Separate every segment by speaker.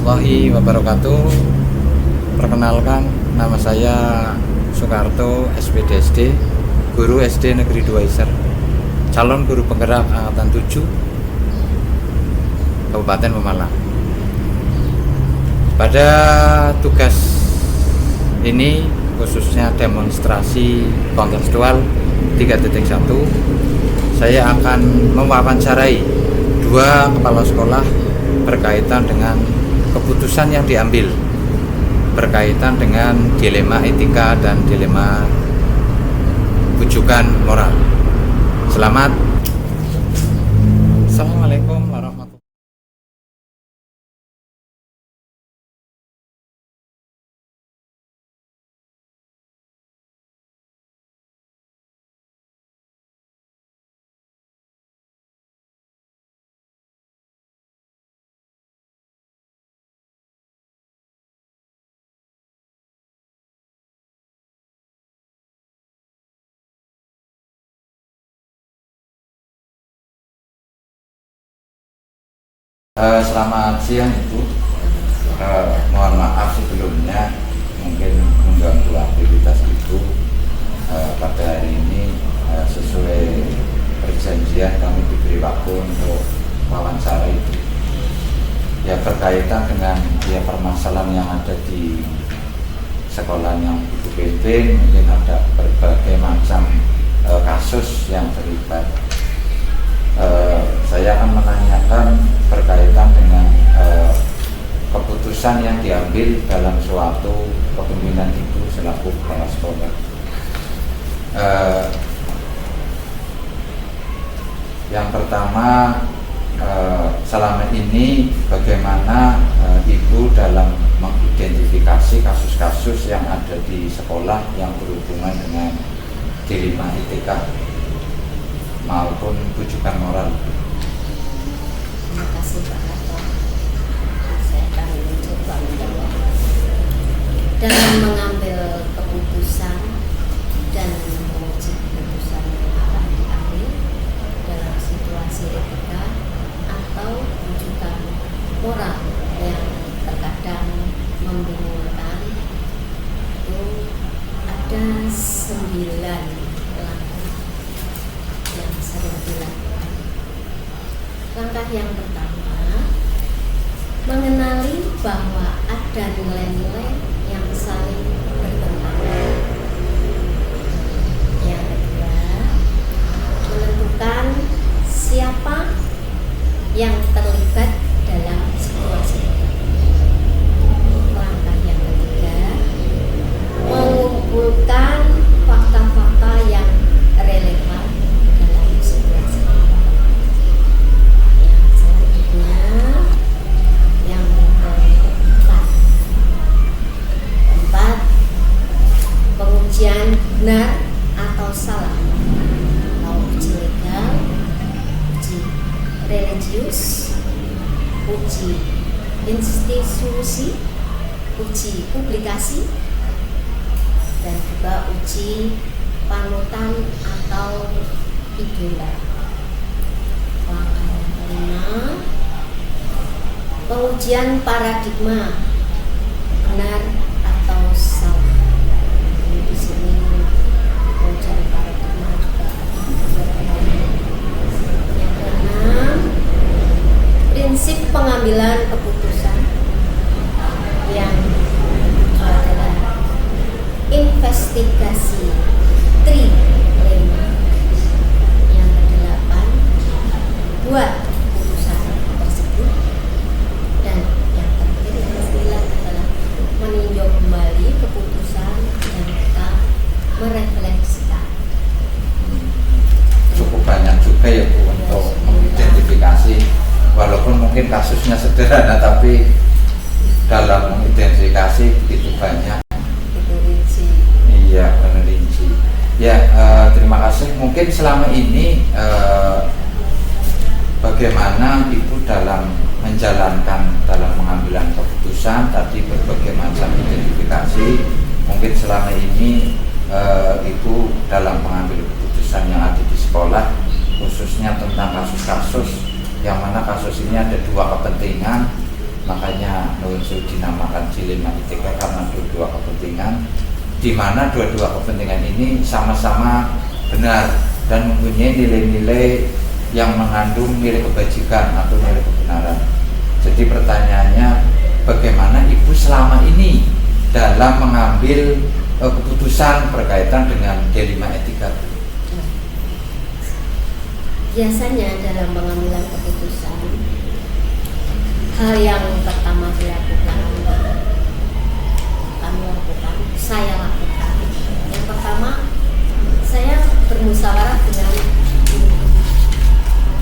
Speaker 1: warahmatullahi wabarakatuh. Perkenalkan, nama saya Soekarto, SPDSD, guru SD Negeri 2 Iser, calon guru penggerak angkatan 7 Kabupaten Pemalang. Pada tugas ini khususnya demonstrasi kontekstual 3.1, saya akan mewawancarai dua kepala sekolah berkaitan dengan keputusan yang diambil berkaitan dengan dilema etika dan dilema bujukan moral. Assalamualaikum warahmatullahi wabarakatuh. Selamat siang Ibu. Mohon maaf sebelumnya mungkin mengganggu aktivitas Ibu. Pada hari ini sesuai perjanjian kami diberi waktu untuk wawancara itu. Ya berkaitan dengan permasalahan yang ada di sekolah yang Ibu pimpin, mungkin ada berbagai macam kasus yang terlibat. Saya akan menanyakan berkaitan dengan keputusan yang diambil dalam suatu kepemimpinan Ibu selaku kepala sekolah. Yang pertama, selama ini bagaimana Ibu dalam mengidentifikasi kasus-kasus yang ada di sekolah yang berhubungan dengan dilema etika maupun bujukan moral.
Speaker 2: Terima kasih Pak Harto. Saya akan mencoba menjawab. Dalam mengambil keputusan dan menguji keputusan yang akan diambil dalam situasi etika atau bujukan moral yang terkadang membingungkan, itu ada 9 langkah yang sering dilakukan. Langkah yang pertama, mengenali bahwa ada nilai-nilai yang saling bertentangan. Yang kedua, menentukan siapa yang terlibat dalam situasi itu. Langkah yang ketiga, mengumpulkan fakta-fakta yang relevan dalam situasi itu. Yang selanjutnya, yang keempat, pengujian benar atau salah, atau uji legal, uji religius, uji institusi, uji publikasi, dan juga uji panutan atau idola. Langkah yang kelima, pengujian paradigma, benar atau salah. Jadi di sini pengujian paradigma juga ada. Yang keenam, prinsip pengambilan keputusan yang adalah investigasi trilema. Yang kedelapan, buat keputusan tersebut. Dan yang terakhir, yang ke-9 adalah meninjau kembali keputusan dan kita merefleksikan.
Speaker 1: Cukup banyak juga ya Bu untuk mengidentifikasi, walaupun mungkin kasusnya sederhana tapi dalam mengidentifikasi begitu banyak. Iya, penerinci. Ya, terima kasih. Mungkin selama ini bagaimana Ibu dalam menjalankan dalam pengambilan keputusan tadi berbagai macam identifikasi. Mungkin selama ini Ibu dalam mengambil keputusan yang ada di sekolah, khususnya tentang kasus-kasus yang mana kasus ini ada dua kepentingan, makanya dilema etika karena dua kepentingan, di mana dua kepentingan ini sama-sama benar dan mempunyai nilai-nilai yang mengandung nilai kebajikan atau nilai kebenaran. Jadi pertanyaannya, bagaimana Ibu selama ini dalam mengambil keputusan berkaitan dengan dilema etika?
Speaker 2: Biasanya dalam pengambilan keputusan, hal yang pertama saya lakukan. Yang pertama, saya bermusyawarah dengan guru.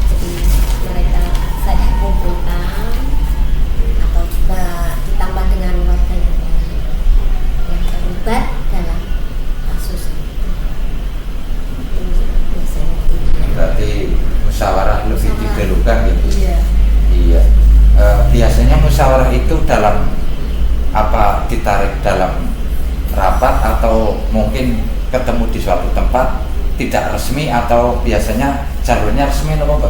Speaker 2: Jadi mereka saya kumpulkan atau juga ditambah dengan warga yang terlibat dalam kasus itu. Biasanya
Speaker 1: berarti musyawarah lebih didahulukan gitu.
Speaker 2: Iya.
Speaker 1: Iya. Biasanya musyawarah itu dalam apa, ditarik dalam rapat atau mungkin ketemu di suatu tempat tidak resmi, atau biasanya jalurnya resmi atau apa?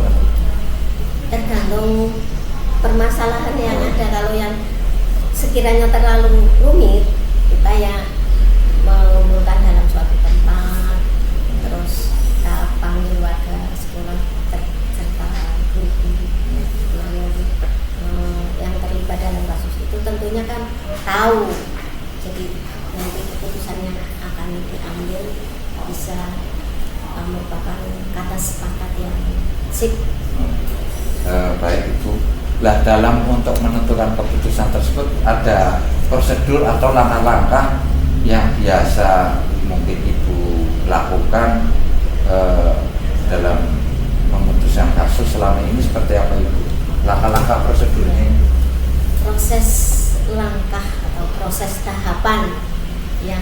Speaker 2: Tergantung permasalahan yang ada. Kalau yang sekiranya terlalu rumit, kita ya mengumpulkan dalam suatu tempat, terus kita panggil warga sekolah serta guru yang terlibat dalam kasus itu, tentunya kan tahu. Jadi nanti keputusan yang akan diambil bisa merupakan kata sepakat yang sip.
Speaker 1: Baik Ibu. Lah dalam untuk menentukan keputusan tersebut ada prosedur atau langkah-langkah yang biasa mungkin Ibu lakukan dalam memutuskan kasus selama ini seperti apa Ibu? Langkah-langkah prosedurnya?
Speaker 2: Proses langkah atau proses tahapan yang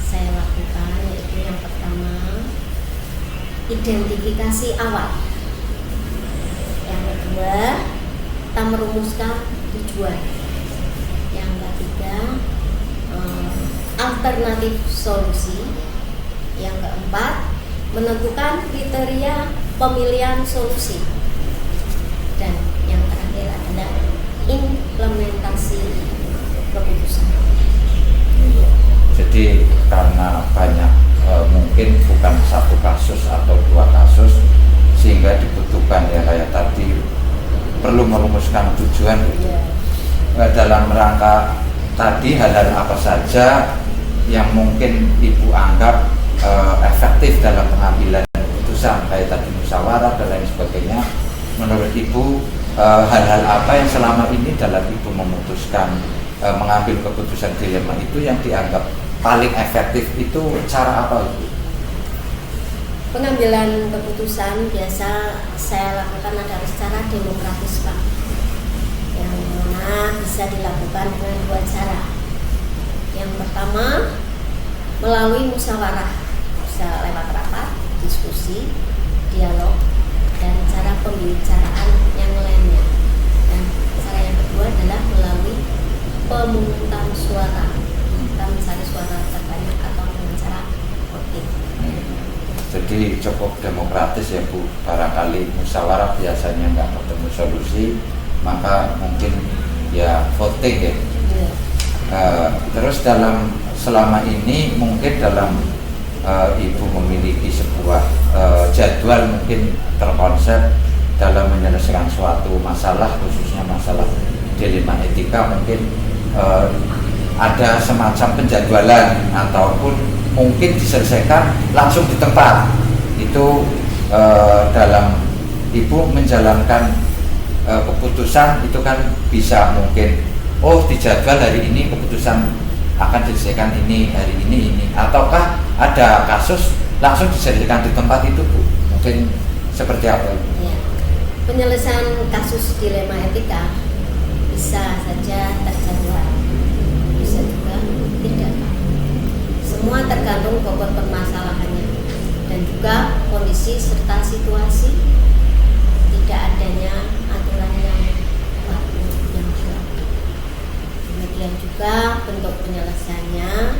Speaker 2: saya lakukan yaitu yang pertama, identifikasi awal. Yang kedua, kita merumuskan tujuan. Yang ketiga, alternatif solusi. Yang keempat, menentukan kriteria pemilihan solusi. Dan yang terakhir adalah implementasi keputusan.
Speaker 1: Jadi karena banyak mungkin bukan satu kasus atau dua kasus, sehingga dibutuhkan ya kayak tadi perlu merumuskan tujuan gitu. Dalam rangka tadi hal-hal apa saja yang mungkin Ibu anggap efektif dalam pengambilan keputusan, kayak tadi musyawarah dan lain sebagainya. Menurut Ibu hal-hal apa yang selama ini dalam Ibu memutuskan mengambil keputusan dilema itu yang dianggap paling efektif, itu cara apa Ibu?
Speaker 2: Pengambilan keputusan biasa saya lakukan adalah secara demokratis, Pak, yang mana bisa dilakukan dengan dua cara. Yang pertama, melalui musyawarah, bisa lewat rapat, diskusi, dialog, dan cara pembicaraan yang lainnya. Dan cara yang kedua adalah melalui pemungutan suara. Kita mencari suara terbanyak atau dengan cara voting.
Speaker 1: Jadi cukup demokratis ya Bu. Barangkali musyawarah biasanya nggak ketemu solusi, maka mungkin ya voting ya. Terus dalam selama ini mungkin dalam Ibu memiliki sebuah jadwal mungkin terkonsep dalam menyelesaikan suatu masalah, khususnya masalah dilema etika, mungkin ada semacam penjadwalan ataupun mungkin diselesaikan langsung di tempat. Itu dalam Ibu menjalankan keputusan itu kan bisa mungkin dijadwal hari ini keputusan akan diselesaikan ini, hari ini, ataukah ada kasus langsung diselesaikan di tempat itu Bu? Mungkin seperti apa Ibu?
Speaker 2: Ya. Penyelesaian kasus dilema etika bisa saja terjadwal, bisa juga tidak. Semua tergantung bobot permasalahannya dan juga kondisi serta situasi. Tidak adanya aturan yang baku yang berlaku. Kemudian juga bentuk penyelesaiannya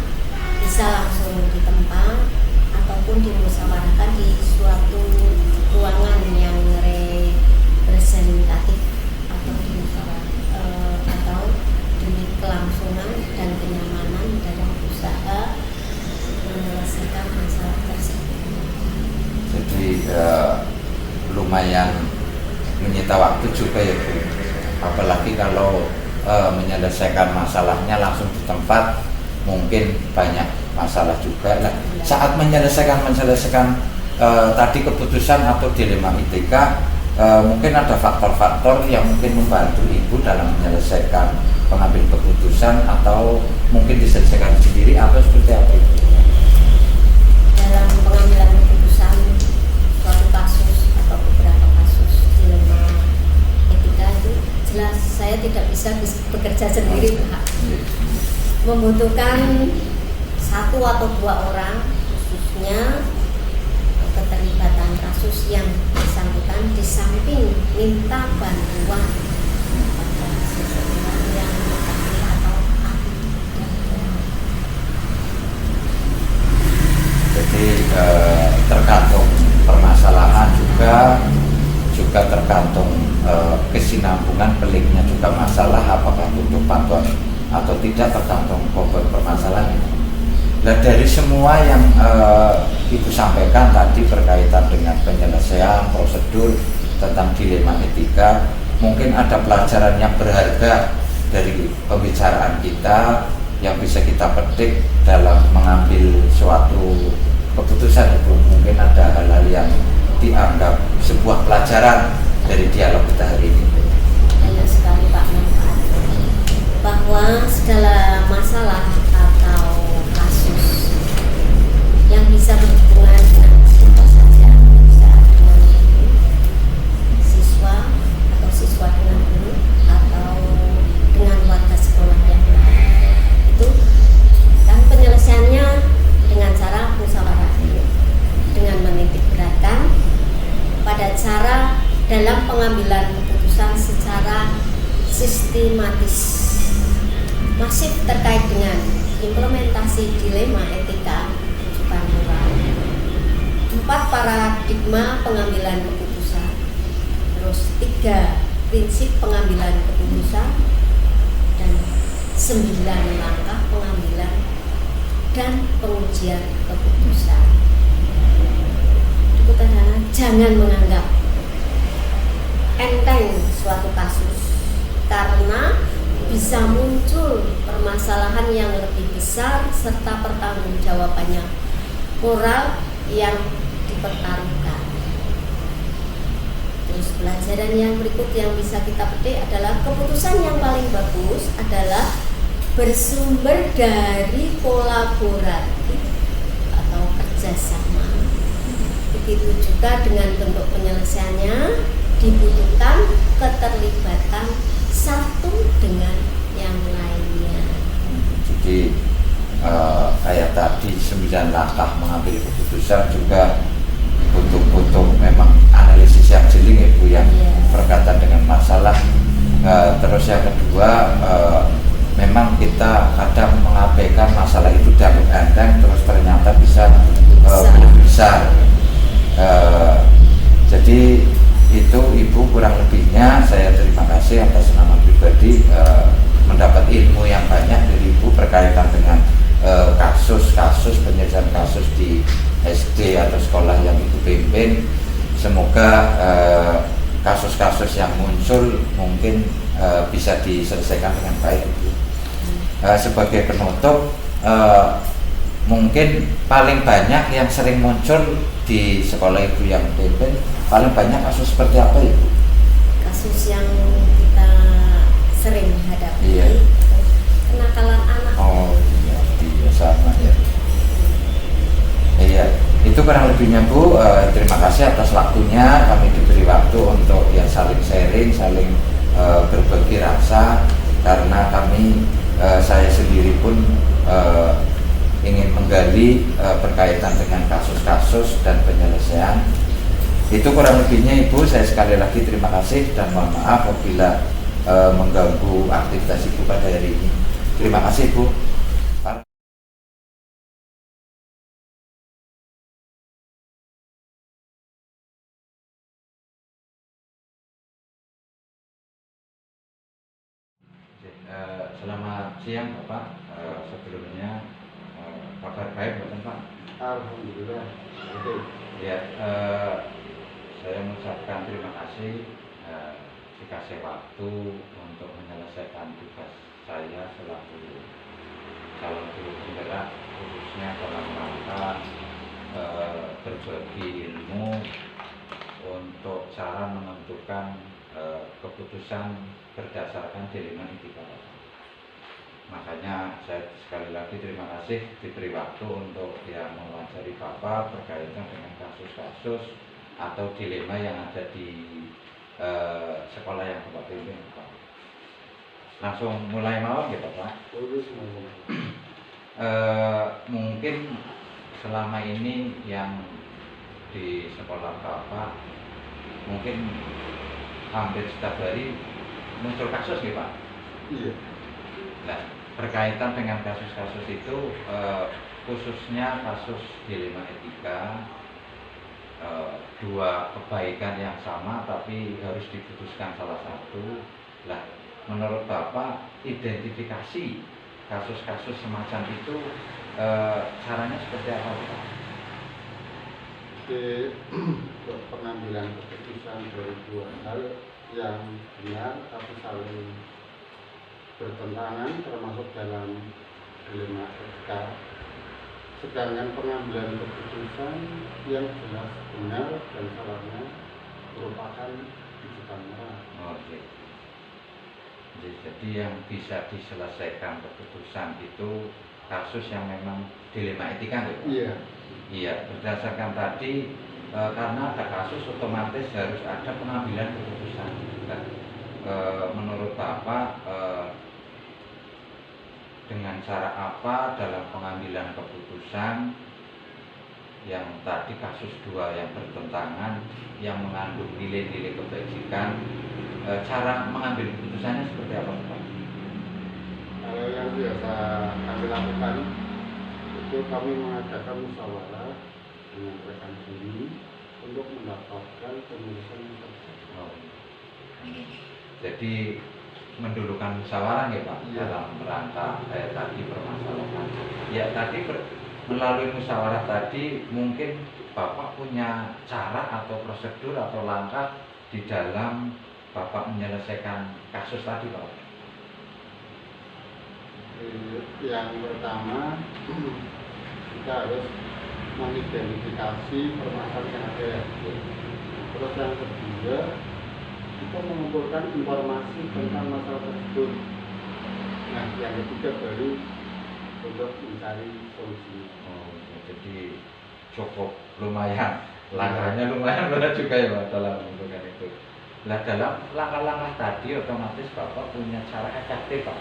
Speaker 2: bisa langsung di tempat ataupun dimusyawarahkan di suatu ruangan yang representatif atau di musyawarah atau di kelam
Speaker 1: Jadi lumayan menyita waktu juga ya Bu. Apalagi kalau menyelesaikan masalahnya langsung di tempat, mungkin banyak masalah juga. Nah, saat menyelesaikan tadi keputusan atau dilema etika, mungkin ada faktor-faktor yang mungkin membantu Ibu dalam menyelesaikan pengambil keputusan, atau mungkin diselesaikan sendiri atau seperti apa Ibu?
Speaker 2: Dalam pengambilan keputusan suatu kasus atau beberapa kasus dilema etika itu jelas saya tidak bisa bekerja sendiri Pak. Membutuhkan satu atau dua orang, khususnya keterlibatan kasus yang bersangkutan, di samping minta bantuan pada seseorang yang mengetahui atau ahli.
Speaker 1: Jadi tergantung permasalahan juga tergantung kesinambungan peliknya juga masalah, apakah butuh bantuan atau tidak, tergantung bobot permasalahan. Nah, dari semua yang Ibu sampaikan tadi berkaitan dengan penyelesaian prosedur tentang dilema etika, mungkin ada pelajaran yang berharga dari pembicaraan kita yang bisa kita petik dalam mengambil suatu keputusan Ibu. Mungkin ada hal-hal yang dianggap sebuah pelajaran dari dialog kita hari ini.
Speaker 2: Banyak sekali Pak manfaat, bahwa segala masalah atau kasus yang bisa berhubungan dengan siapa saja, bisa dengan siswa atau siswa dengan guru atau dengan warga sekolah yang lain, itu kan penyelesaiannya dengan cara musyawarah, dengan menitik beratkan pada cara dalam pengambilan keputusan secara sistematis, masif terkait dengan implementasi dilema etika rujukan moral, 4 paradigma pengambilan keputusan, terus 3 prinsip pengambilan keputusan, dan 9 langkah pengambilan dan pengujian keputusan. Karena jangan menganggap enteng suatu kasus, karena bisa muncul permasalahan yang lebih besar serta pertanggungjawabannya moral yang dipertaruhkan. Terus pelajaran yang berikut yang bisa kita petik adalah keputusan yang paling bagus adalah bersumber dari kolaboratif atau kerjasama. Begitu juga dengan bentuk penyelesaiannya dibutuhkan keterlibatan satu dengan yang lainnya.
Speaker 1: Jadi kayak tadi 9 langkah mengambil keputusan juga butuh memang analisis yang jeli ya Bu, yang berkaitan dengan masalah. Terus yang kedua, memang kita kadang mengabaikan masalah itu dianggap enteng, terus ternyata bisa lebih besar. Jadi itu Ibu kurang lebihnya saya terima kasih atas nama pribadi, mendapat ilmu yang banyak dari Ibu berkaitan dengan kasus-kasus penyelesaian kasus di SD atau sekolah yang Ibu pimpin. Semoga kasus-kasus yang muncul mungkin bisa diselesaikan dengan baik Ibu. Sebagai penutup, mungkin paling banyak yang sering muncul di sekolah Ibu yang pimpin, paling banyak kasus seperti apa Ibu?
Speaker 2: Kasus yang kita sering hadapi, kenakalan anak.
Speaker 1: Oh iya sama ya. Iya, itu kurang lebihnya Bu. Terima kasih atas waktunya, kami diberi waktu untuk ya saling sharing, saling berbagi rasa, karena kami saya sendiri pun ingin menggali berkaitan dengan kasus-kasus dan penyelesaian. Itu kurang lebihnya Ibu. Saya sekali lagi terima kasih dan mohon maaf apabila mengganggu aktivitas Ibu pada hari ini. Terima kasih Bu. Selamat siang Bapak. Sebelumnya kabar baik Bapak?
Speaker 3: Alhamdulillah.
Speaker 1: Ya, saya mengucapkan terima kasih dikasih waktu untuk menyelesaikan tugas saya selaku calon guru penggerak, khususnya dalam rangka berbagi ilmu untuk cara menentukan keputusan berdasarkan dilema etika. Makanya saya sekali lagi terima kasih diberi waktu untuk yang mewawancari Bapak berkaitan dengan kasus-kasus atau dilema yang ada di sekolah yang Bapak pimpin. Langsung mulai mawon ya Bapak. Mungkin selama ini yang di sekolah Bapak mungkin hampir setiap hari muncul kasus ya Pak?
Speaker 3: Iya.
Speaker 1: Nah, berkaitan dengan kasus-kasus itu khususnya kasus dilema etika, dua kebaikan yang sama tapi harus diputuskan salah satu. Nah, menurut Bapak identifikasi kasus-kasus semacam itu caranya seperti apa Pak?
Speaker 3: Di pengambilan keputusan dari dua hal yang benar tapi saling bertentangan termasuk dalam dilema etika. Sedangkan pengambilan keputusan yang jelas benar dan salahnya merupakan tujuan merah.
Speaker 1: Oke. Jadi yang bisa diselesaikan keputusan itu kasus yang memang dilema etika, ya?
Speaker 3: Iya.
Speaker 1: Iya, berdasarkan tadi karena ada kasus otomatis harus ada pengambilan keputusan. Nah, menurut Bapak dengan cara apa dalam pengambilan keputusan yang tadi kasus dua yang bertentangan yang mengandung nilai-nilai kebajikan, cara mengambil keputusannya seperti apa Pak?
Speaker 3: Kalau yang biasa kami lakukan itu kami mengadakan musyawarah dengan rekan sendiri untuk mendapatkan keputusan yang tepat.
Speaker 1: Oh. Jadi mendulukan musyawarah ya Pak,
Speaker 3: iya,
Speaker 1: dalam rangka tadi permasalahan. Ya tadi melalui musyawarah tadi mungkin Bapak punya cara atau prosedur atau langkah di dalam Bapak menyelesaikan kasus tadi Pak.
Speaker 3: Yang pertama kita harus mengidentifikasi permasalahan yang ada. Terus yang kedua kita mengumpulkan informasi tentang masalah tersebut. Nah, yang ketiga baru untuk mencari solusi.
Speaker 1: Oh, jadi cukup lumayan, langkahnya lumayan berat juga ya Pak dalam menentukan itu. Nah dalam langkah-langkah tadi otomatis Bapak punya cara efektif Pak,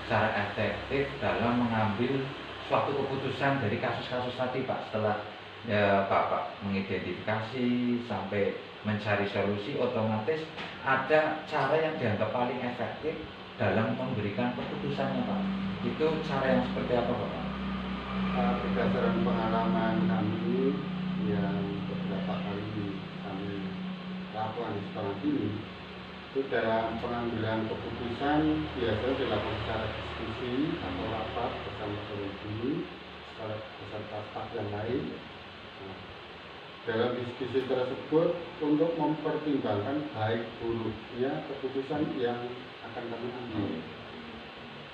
Speaker 1: cara efektif dalam mengambil suatu keputusan dari kasus-kasus tadi Pak. Setelah Bapak mengidentifikasi sampai mencari solusi, otomatis ada cara yang dianggap paling efektif dalam memberikan keputusannya Pak. Itu cara yang seperti apa Pak?
Speaker 3: Berdasarkan pengalaman kami yang beberapa kali kami lakukan di sekolah ini, itu dalam pengambilan keputusan biasanya dilakukan secara diskusi atau rapat bersama guru beserta staf yang lain. Dalam diskusi tersebut untuk mempertimbangkan baik buruknya keputusan yang akan kami ambil.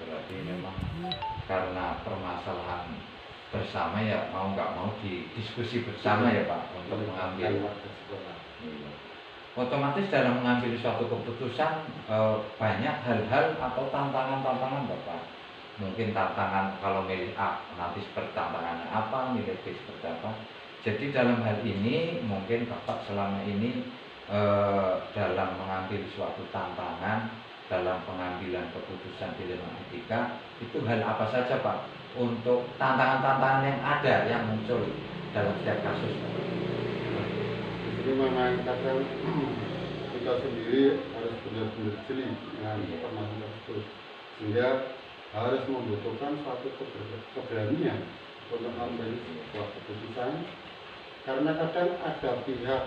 Speaker 1: Berarti memang karena permasalahan bersama ya mau nggak mau didiskusi bersama ya Pak untuk mengambil. Iya. Otomatis dalam mengambil suatu keputusan banyak hal-hal atau tantangan-tantangan Bapak. Mungkin tantangan kalau milih A nanti seperti tantangannya apa, milih B seperti apa. Jadi dalam hal ini mungkin Bapak selama ini dalam mengambil suatu tantangan dalam pengambilan keputusan dilema etika itu hal apa saja Pak untuk tantangan-tantangan yang ada yang muncul dalam setiap kasus?
Speaker 3: Jadi memang kadang kita sendiri harus benar-benar jeli dengan permasalahan tersebut, sehingga harus membutuhkan suatu keberanian untuk mengambil sebuah keputusan. Karena kadang ada pihak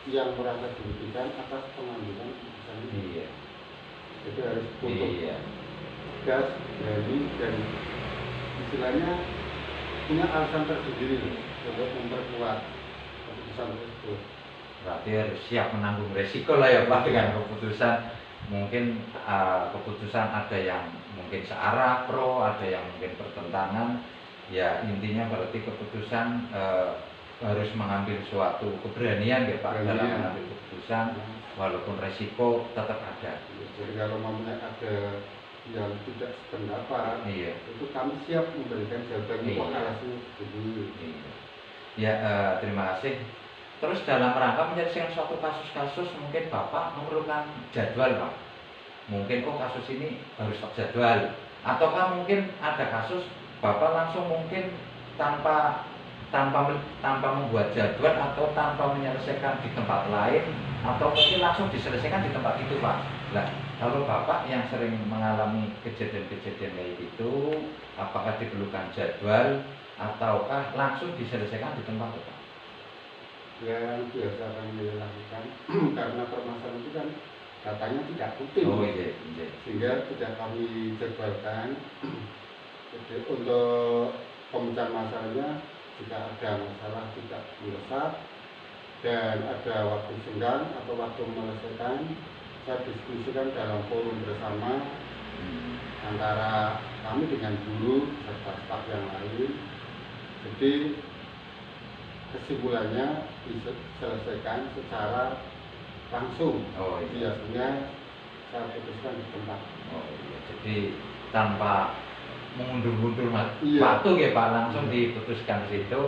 Speaker 3: yang merasa dirugikan atas pengambilan keputusan ini.
Speaker 1: Iya.
Speaker 3: Jadi harus tutup, gas, berani, dan istilahnya punya alasan tersendiri untuk memperkuat keputusan keputusan tersebut.
Speaker 1: Berarti harus siap menanggung resiko lah ya Pak dengan keputusan. Mungkin keputusan ada yang mungkin searah pro, ada yang mungkin bertentangan. Ya intinya berarti keputusan harus mengambil suatu keberanian ya Pak dalam mengambil keputusan, walaupun resiko tetap ada.
Speaker 3: Jadi kalau mamanya ada yang tidak sependapat,
Speaker 1: Iya.
Speaker 3: itu kami siap memberikan jawaban
Speaker 1: Iya.
Speaker 3: kok alasannya begini.
Speaker 1: Iya. Ya terima kasih. Terus dalam rangka menyelesaikan suatu kasus-kasus mungkin Bapak memerlukan jadwal Pak. Mungkin kasus ini harus terjadwal. Ataukah mungkin ada kasus Bapak langsung mungkin tanpa membuat jadwal atau tanpa menyelesaikan di tempat lain, atau mungkin langsung diselesaikan di tempat itu Pak. Nah, kalau Bapak yang sering mengalami kejadian-kejadian kayak gitu, apakah diperlukan jadwal ataukah langsung diselesaikan di tempat itu Pak?
Speaker 3: Yang biasa kami lakukan karena permasalahan itu kan datanya tidak rutin,
Speaker 1: Oh iya.
Speaker 3: sehingga tidak kami jadwalkan. Jadi untuk pemecahan masalahnya, jika ada masalah tidak mendesak dan ada waktu senggang atau waktu menyelesaikan, saya diskusikan dalam forum bersama antara kami dengan guru serta staf yang lain. Jadi kesimpulannya diselesaikan secara langsung.
Speaker 1: Oh iya.
Speaker 3: Biasanya saya putuskan di tempat.
Speaker 1: Oh iya. Jadi tanpa mengundur-undur
Speaker 3: Iya.
Speaker 1: waktu ya Pak, langsung diputuskan di situ.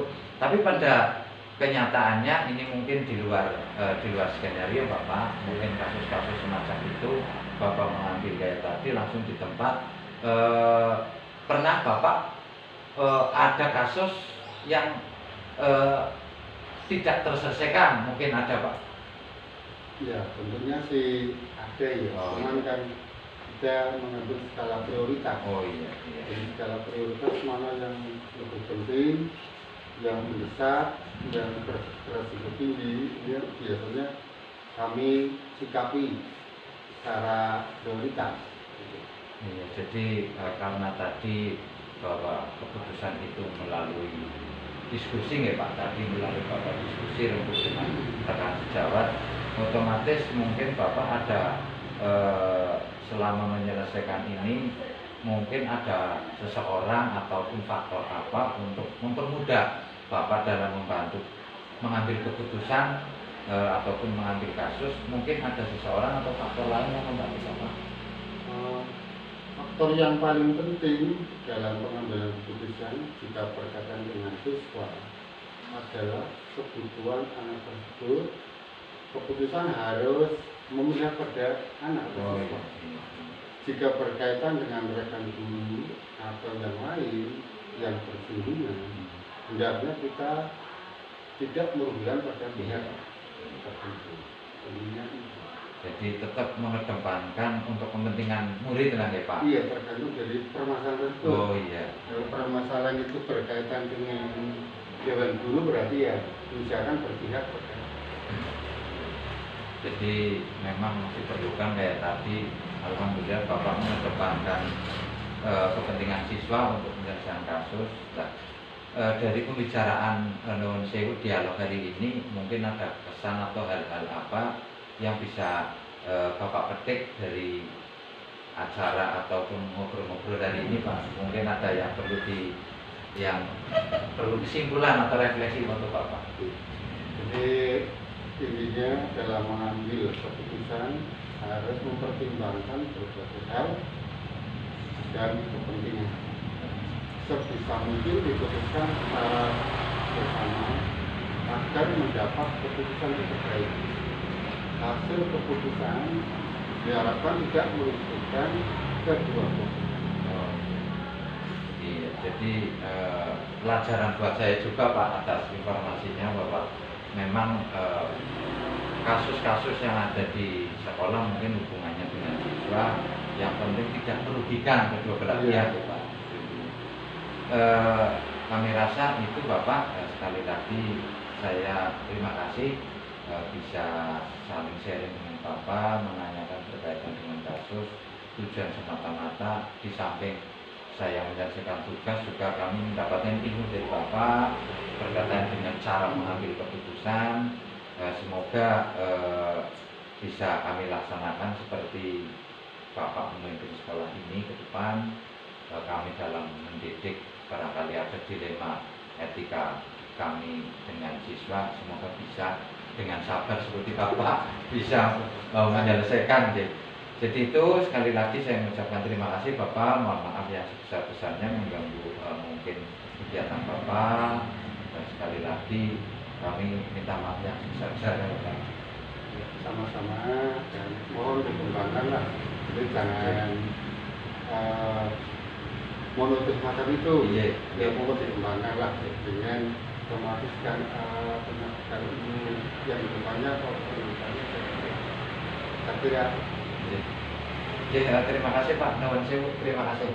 Speaker 1: Tapi pada kenyataannya ini mungkin di luar skenario Bapak, mungkin kasus-kasus semacam itu Bapak mengambil kayak tadi langsung di tempat. Pernah Bapak ada kasus yang tidak terselesaikan, mungkin ada Pak?
Speaker 3: Ya tentunya sih ada ya,
Speaker 1: Oh,
Speaker 3: cuman
Speaker 1: iya.
Speaker 3: kan kita mengambil skala prioritas.
Speaker 1: Oh iya.
Speaker 3: Jadi skala prioritas mana yang lebih penting, yang mendesak, yang beresiko tinggi, ini biasanya kami sikapi secara prioritas.
Speaker 1: Iya, jadi karena tadi bahwa keputusan itu melalui diskusi ya Pak, tadi melalui Bapak diskusi rembuk dengan rekan sejawat, otomatis mungkin Bapak ada selama menyelesaikan ini mungkin ada seseorang ataupun faktor apa untuk mempermudah Bapak dalam membantu mengambil keputusan ataupun mengambil kasus, mungkin ada seseorang atau faktor lain yang membantu Bapak.
Speaker 3: Faktor yang paling penting dalam pengambilan keputusan jika berkaitan dengan siswa adalah kebutuhan anak tersebut. Keputusan harus memihak pada anak tersebut. Jika berkaitan dengan rekan guru atau yang lain yang bersinggungan, hendaknya kita tidak merugikan pada pihak tertentu. Intinya itu.
Speaker 1: Jadi tetap mengedepankan untuk kepentingan murid lah ya Pak.
Speaker 3: Iya, tergantung dari permasalahan tersebut.
Speaker 1: Oh iya.
Speaker 3: Kalau permasalahan itu berkaitan dengan dewan guru, berarti ya misalkan berpihak pada.
Speaker 1: Jadi memang diperlukan kayak tadi, alhamdulillah Bapak mengedepankan kepentingan siswa untuk menyelesaikan kasus. Nah, dari pembicaraan Nuwun Sewu dialog hari ini, mungkin ada kesan atau hal-hal apa yang bisa Bapak petik dari acara ataupun ngobrol-ngobrol hari ini Pak? Mungkin ada yang perlu kesimpulan atau refleksi untuk Bapak.
Speaker 3: Jadi intinya dalam mengambil keputusan harus mempertimbangkan berbagai hal dan kepentingan. Sebisa mungkin diputuskan secara bersama agar mendapat keputusan yang terbaik. Hasil keputusan diharapkan tidak merugikan kedua pihak.
Speaker 1: Iya, jadi pelajaran buat saya juga Pak atas informasinya bahwa memang kasus-kasus yang ada di sekolah mungkin hubungannya dengan siswa, yang penting tidak merugikan kedua belah pihak ya Pak. Kami rasa itu Bapak, sekali lagi saya terima kasih bisa saling sharing dengan Bapak, menanyakan berkaitan dengan kasus. Tujuan semata-mata di samping saya menyelesaikan tugas juga kami mendapatkan ilmu dari Bapak berkaitan dengan cara mengambil keputusan. Semoga bisa kami laksanakan seperti Bapak memimpin sekolah ini ke depan. Kami dalam mendidik barangkali ada dilema etika kami dengan siswa, semoga bisa dengan sabar seperti Bapak bisa menyelesaikan. Jadi itu sekali lagi saya mengucapkan terima kasih Bapak, mohon maaf yang sebesar-besarnya mengganggu mungkin kegiatan Bapak, dan sekali lagi kami minta maaf yang sebesar-besarnya Bapak.
Speaker 3: Sama-sama, dan mohon dikembangkan lah, jadi jangan monoton macam itu. Ya mohon dikembangkan lah dengan otomatis kan pendidikan ini yang banyak pendidikannya saya kira.
Speaker 1: Terima kasih Pak, terima kasih.